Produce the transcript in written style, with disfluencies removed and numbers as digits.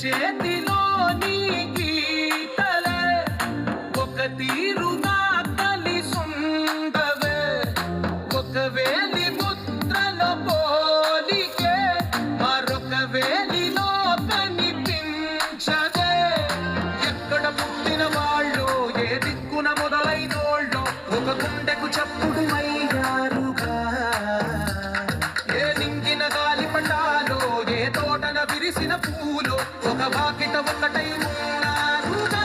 చేతిలోని గీతలే ఒక తీరుగా కలిసుండవే ఒక వేలి ముద్రల పోలికే మరొక వేలిలో కనిపించదే ఎక్కడ పుట్టిన వాళ్ళు ఏ దిక్కున మొదలైనోళ్ళు ఒక గుండెకు చప్పుడు అయ్యారుగా ఏ నింగిన గాలి పటాలో ఏ తోటన విరిసిన పూలు ఒక వాకిట ఒకటై ఉన్నారుగా